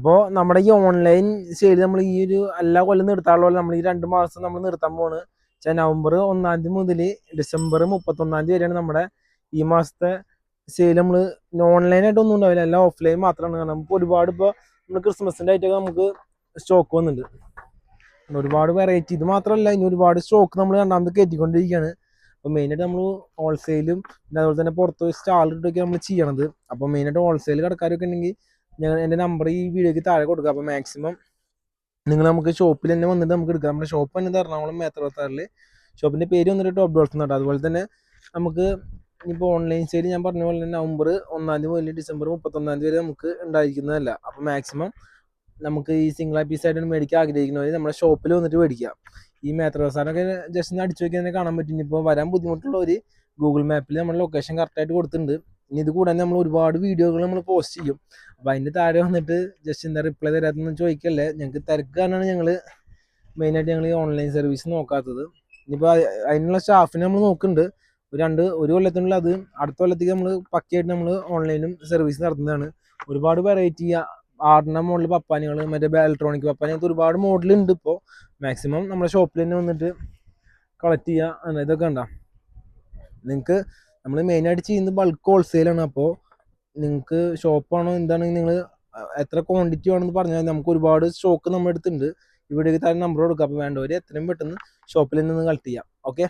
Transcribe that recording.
അപ്പോൾ നമ്മുടെ ഈ ഓൺലൈൻ സെയിൽ നമ്മൾ ഈ ഒരു എല്ലാ കൊല്ലം നിർത്താനുള്ള പോലെ നമ്മൾ ഈ 2 മാസം നമ്മൾ നിർത്താൻ പോണ്. നവംബർ 1 മുതൽ ഡിസംബർ 31 വരെയാണ് നമ്മുടെ ഈ മാസത്തെ സെയിൽ. നമ്മൾ ഓൺലൈനായിട്ട് ഒന്നും ഉണ്ടാവില്ല, എല്ലാം ഓഫ്ലൈൻ മാത്രമാണ്. കാരണം നമുക്ക് ഒരുപാട് ഇപ്പോൾ നമ്മൾ ക്രിസ്മസിൻ്റെ ആയിട്ടൊക്കെ നമുക്ക് സ്റ്റോക്ക് വന്നിട്ടുണ്ട്, ഒരുപാട് വെറൈറ്റി. ഇത് മാത്രമല്ല, ഇനി ഒരുപാട് സ്റ്റോക്ക് നമ്മൾ രണ്ടാമത് കയറ്റിക്കൊണ്ടിരിക്കുകയാണ്. അപ്പോൾ മെയിനായിട്ട് നമ്മൾ ഹോൾസെയിലും പിന്നെ അതുപോലെ തന്നെ പുറത്ത് സ്റ്റാൾ ഇട്ടൊക്കെ നമ്മൾ ചെയ്യണത്. അപ്പോൾ മെയിനായിട്ട് ഹോൾസെയിൽ കടക്കാരൊക്കെ ഉണ്ടെങ്കിൽ എൻ്റെ നമ്പർ ഈ വീഡിയോയ്ക്ക് താഴെ കൊടുക്കുക. അപ്പോൾ മാക്സിമം നിങ്ങൾ നമുക്ക് ഷോപ്പിൽ തന്നെ വന്നിട്ട് നമുക്ക് എടുക്കാം. നമ്മുടെ ഷോപ്പ് വന്നത് എറണാകുളം മേത്തറത്താറിൽ. ഷോപ്പിൻ്റെ പേര് വന്നിട്ട് ടോപ്പ് ഡോൾസ് എന്നാണ്. അതുപോലെ തന്നെ നമുക്ക് ഇപ്പോൾ ഓൺലൈൻ സെയിൽ ഞാൻ പറഞ്ഞ പോലെ തന്നെ നവംബർ 1 മുതൽ ഡിസംബർ 31 വരെ നമുക്ക് ഉണ്ടായിരിക്കുന്നതല്ല. അപ്പോൾ മാക്സിമം നമുക്ക് ഈ സിംഗിൾ പീസായിട്ട് മേടിക്കാൻ ആഗ്രഹിക്കുന്നവർ നമ്മുടെ ഷോപ്പിൽ വന്നിട്ട് മേടിക്കാം. ഈ മേത്തറസാറൊക്കെ ജസ്റ്റ് ഒന്ന് അടിച്ചു നോക്കിയാൽ തന്നെ കാണാൻ പറ്റും. ഇപ്പോൾ വരാൻ ബുദ്ധിമുട്ടുള്ളവർ ഗൂഗിൾ മാപ്പിൽ നമ്മുടെ ലൊക്കേഷൻ കറക്റ്റായിട്ട് കൊടുത്തിട്ടുണ്ട്. ഇനി ഇത് കൂടാതെ നമ്മൾ ഒരുപാട് വീഡിയോകൾ നമ്മൾ പോസ്റ്റ് ചെയ്യും. അപ്പോൾ അതിൻ്റെ താഴെ വന്നിട്ട് ജസ്റ്റ് എന്താ റിപ്ലൈ തരാത്തെന്ന് ചോദിക്കല്ലേ. ഞങ്ങൾക്ക് തിരക്ക് കാരണമാണ് ഞങ്ങൾ മെയിനായിട്ട് ഞങ്ങൾ ഈ ഓൺലൈൻ സർവീസ് നോക്കാത്തത്. ഇനിയിപ്പോൾ അതിനുള്ള സ്റ്റാഫിനെ നമ്മൾ നോക്കുന്നുണ്ട്. ഒരു കൊല്ലത്തിനുള്ള അത് അടുത്ത കൊല്ലത്തേക്ക് നമ്മൾ പക്കയായിട്ട് നമ്മൾ ഓൺലൈനും സർവീസ് നടത്തുന്നതാണ്. ഒരുപാട് വെറൈറ്റി ആറിൻ്റെ മോഡൽ പപ്പാനികൾ, മറ്റേ ഇലക്ട്രോണിക് പപ്പാനി, അങ്ങനത്തെ ഒരുപാട് മോഡലുണ്ട്. ഇപ്പോൾ മാക്സിമം നമ്മുടെ ഷോപ്പിൽ തന്നെ വന്നിട്ട് കളക്ട് ചെയ്യുക. ഇതൊക്കെ ഉണ്ടോ നിങ്ങൾക്ക് നമ്മൾ മെയിനായിട്ട് ചെയ്യുന്നത് ബൾക്ക് ഹോൾസെയിലാണ്. അപ്പോൾ നിങ്ങൾക്ക് ഷോപ്പാണോ എന്താണെങ്കിൽ നിങ്ങൾ എത്ര ക്വാണ്ടിറ്റി വേണമെന്ന് പറഞ്ഞാൽ നമുക്ക് ഒരുപാട് സ്റ്റോക്ക് നമ്മുടെ അടുത്തുണ്ട്. ഇവിടേക്ക് താഴെ നമ്പർ കൊടുക്കുക. അപ്പോൾ വേണ്ടവർ എത്രയും പെട്ടെന്ന് ഷോപ്പിൽ നിന്ന് കളക്ട് ചെയ്യാം. ഓക്കെ.